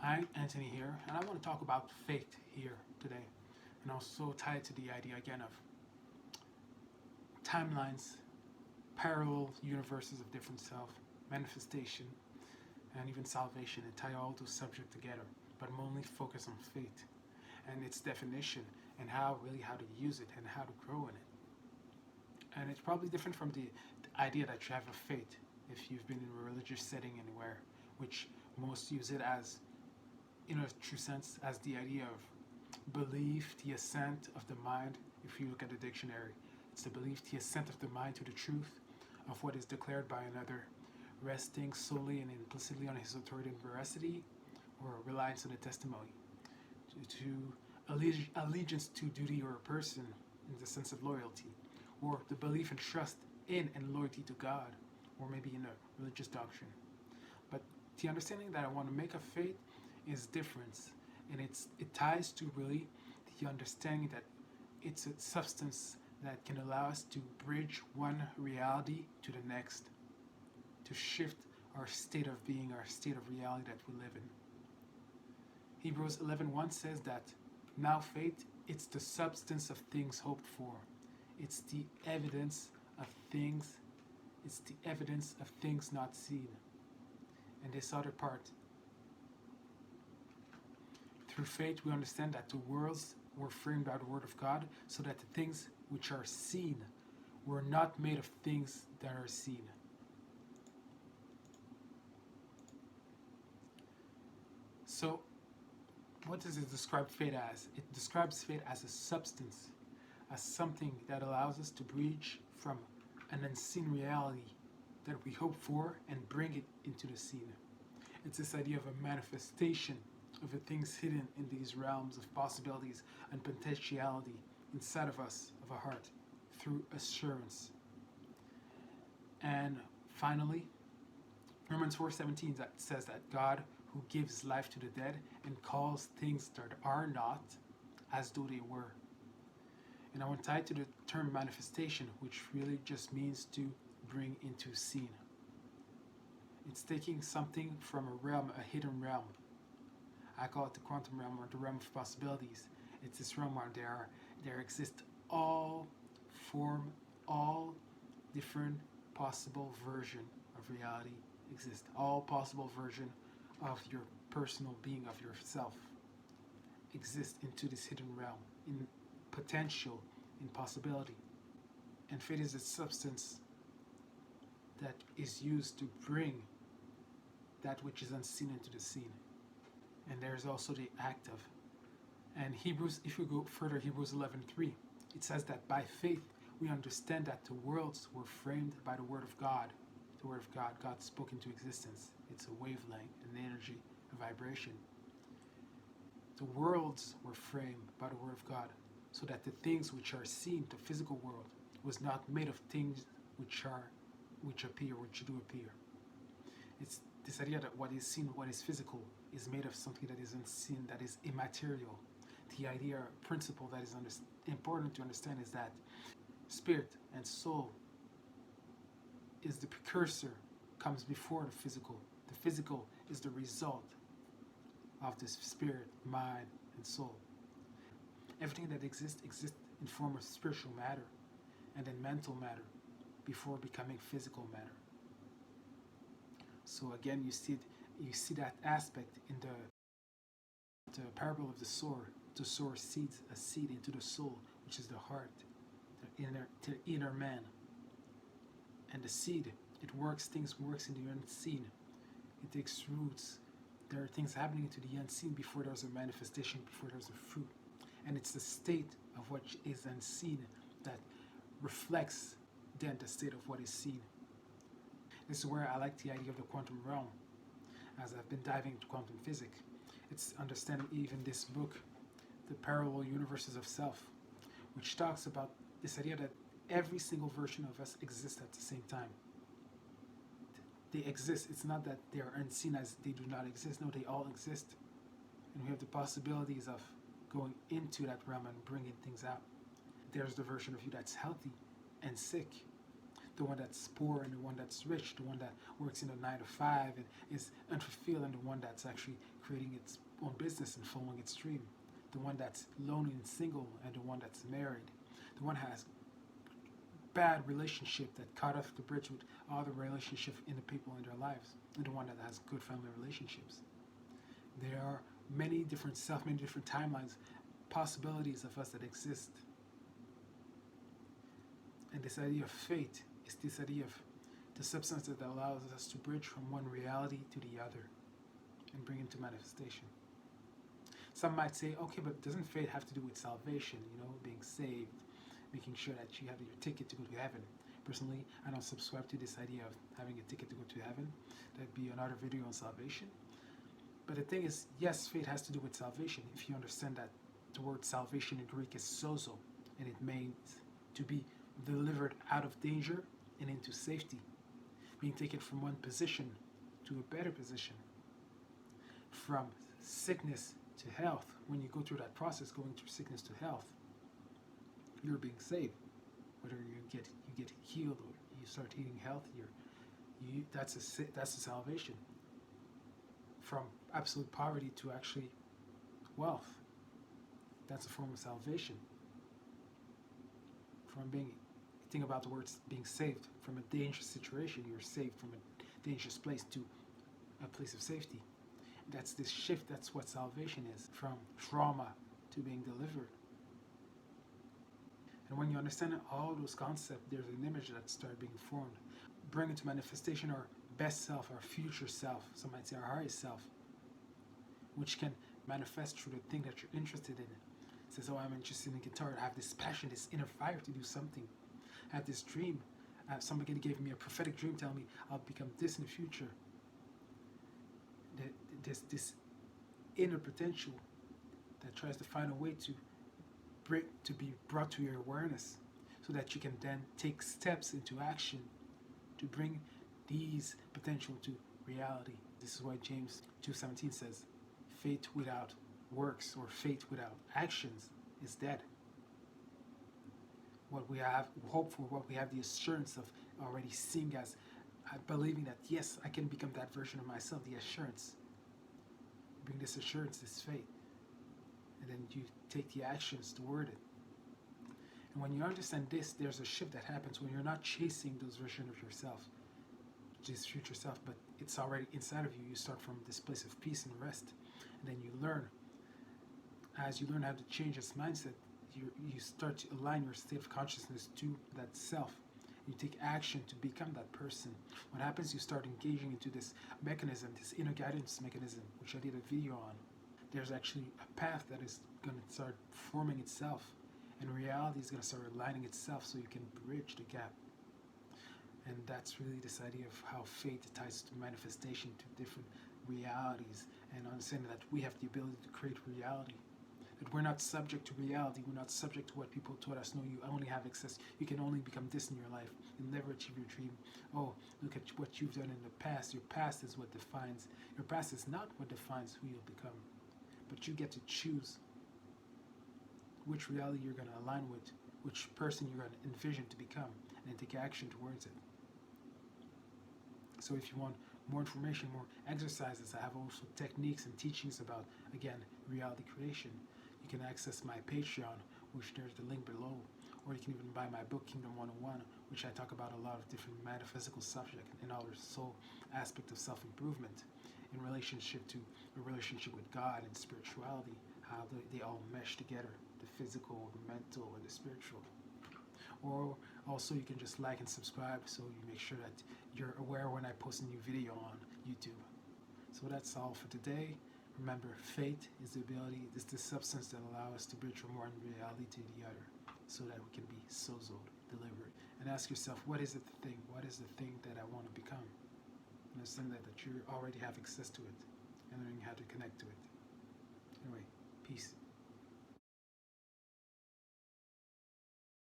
Hi, Anthony here, and I want to talk about faith here today, and also tie it to the idea again of timelines, parallel universes of different self, manifestation, and even salvation, and tie all those subjects together. But I'm only focused on faith and its definition and how to use it and how to grow in it. And it's probably different from the idea that you have a faith if you've been in a religious setting anywhere, which most use it as, in a true sense, as the idea of belief, the assent of the mind. If you look at the dictionary, it's the belief, the assent of the mind to the truth of what is declared by another, resting solely and implicitly on his authority and veracity, or reliance on the testimony. To allegiance to duty or a person in the sense of loyalty, or the belief and trust in and loyalty to God, or maybe in a religious doctrine. But the understanding that I want to make of faith is different, and it ties to really the understanding that it's a substance that can allow us to bridge one reality to the next, to shift our state of being, our state of reality that we live in. Hebrews 11:1 says that now faith, it's the substance of things hoped for. It's the evidence of things, it's the evidence of things not seen. And this other part, through faith, we understand that the worlds were framed by the Word of God, so that the things which are seen were not made of things that are seen. So, what does it describe faith as? It describes faith as a substance, as something that allows us to bridge from an unseen reality that we hope for and bring it into the seen. It's this idea of a manifestation of the things hidden in these realms of possibilities and potentiality inside of us, of our heart, through assurance. And finally, Romans 4:17 that says that God who gives life to the dead and calls things that are not as though they were. And I want to tie it to the term manifestation, which really just means to bring into seen. It's taking something from a realm, a hidden realm. I call it the quantum realm, or the realm of possibilities. It's this realm where there exist all form, all different possible version of reality exist. All possible version of your personal being, of yourself, exist into this hidden realm, in potential, in possibility. And faith is a substance that is used to bring that which is unseen into the seen. And there's also the act of. And Hebrews, if we go further, Hebrews 11:3, it says that by faith we understand that the worlds were framed by the Word of God. The Word of God, God spoke into existence. It's a wavelength, an energy, a vibration. The worlds were framed by the Word of God, so that the things which are seen, the physical world, was not made of things which appear, which do appear. It's this idea that what is seen, what is physical, is made of something that is unseen, that is immaterial. The idea, principle that is important to understand is that spirit and soul is the precursor, comes before the physical. The physical is the result of this spirit, mind, and soul. Everything that exists in form of spiritual matter and then mental matter before becoming physical matter. So again, you see that aspect in the parable of the sower. The sower seeds a seed into the soul, which is the heart, the inner man. And the seed, things works in the unseen. It takes roots. There are things happening to the unseen before there's a manifestation, before there's a fruit. And it's the state of what is unseen that reflects then the state of what is seen. This is where I like the idea of the quantum realm, as I've been diving into quantum physics. It's understanding even this book, The Parallel Universes of Self, which talks about this idea that every single version of us exists at the same time. They exist. It's not that they are unseen as they do not exist. No, they all exist. And we have the possibilities of going into that realm and bringing things out. There's the version of you that's healthy and sick. the one that's poor and the one that's rich, the one that works in a 9 to 5 and is unfulfilled, and the one that's actually creating its own business and following its dream, the one that's lonely and single and the one that's married, the one has bad relationship that cut off the bridge with all the relationship in the people in their lives, and the one that has good family relationships. There are many different many different timelines, possibilities of us that exist. And this idea of fate is this idea of the substance that allows us to bridge from one reality to the other and bring into manifestation. Some might say, okay, but doesn't fate have to do with salvation, being saved, making sure that you have your ticket to go to heaven? Personally, I don't subscribe to this idea of having a ticket to go to heaven. That'd be another video on salvation. But the thing is, yes, fate has to do with salvation. If you understand that the word salvation in Greek is sozo, and it means to be delivered out of danger and into safety, being taken from one position to a better position, from sickness to health. When you go through that process, going through sickness to health, you're being saved. Whether you get healed or you start eating healthier, that's a salvation. From absolute poverty to actually wealth, that's a form of salvation. Think about the words being saved. From a dangerous situation, you're saved from a dangerous place to a place of safety. That's this shift. That's what salvation is, from trauma to being delivered. And when you understand all those concepts, there's an image that starts being formed. Bring into manifestation our best self, our future self, some might say our highest self, which can manifest through the thing that you're interested in. It says, oh, I'm interested in guitar. I have this passion, this inner fire to do something. I have this dream. Somebody gave me a prophetic dream telling me I'll become this in the future. This inner potential that tries to find a way to be brought to your awareness, so that you can then take steps into action to bring these potential to reality. This is why James 2:17 says, faith without works or faith without actions is dead. What we have hope for, what we have the assurance of already seeing as believing that, yes, I can become that version of myself, the assurance. Bring this assurance, this faith. And then you take the actions toward it. And when you understand this, there's a shift that happens when you're not chasing those versions of yourself, this future self, but it's already inside of you. You start from this place of peace and rest. And then you learn. As you learn how to change this mindset, you start to align your state of consciousness to that self. You take action to become that person. What happens, you start engaging into this mechanism, this inner guidance mechanism, which I did a video on. There's actually a path that is going to start forming itself, and reality is going to start aligning itself so you can bridge the gap. And that's really this idea of how fate ties to manifestation, to different realities, and understanding that we have the ability to create reality. That we're not subject to reality, we're not subject to what people told us. No, you only have access, you can only become this in your life. You'll never achieve your dream. Oh, look at what you've done in the past. Your past is what defines. Your past is not what defines who you'll become. But you get to choose which reality you're going to align with, which person you're going to envision to become, and then take action towards it. So if you want more information, more exercises, I have also techniques and teachings about, again, reality creation. You can access my Patreon, which there's the link below, or you can even buy my book, Kingdom 101, which I talk about a lot of different metaphysical subjects and other soul aspect of self-improvement in relationship to a relationship with God and spirituality, how they all mesh together, the physical, the mental, and the spiritual. Or also you can just like and subscribe so you make sure that you're aware when I post a new video on YouTube. So that's all for today. Remember, fate is the ability, it's the substance that allows us to bridge from one reality to the other so that we can be sozoed, delivered. And ask yourself, what is it the thing? What is the thing that I want to become? Understand that you already have access to it and learning how to connect to it. Anyway, peace.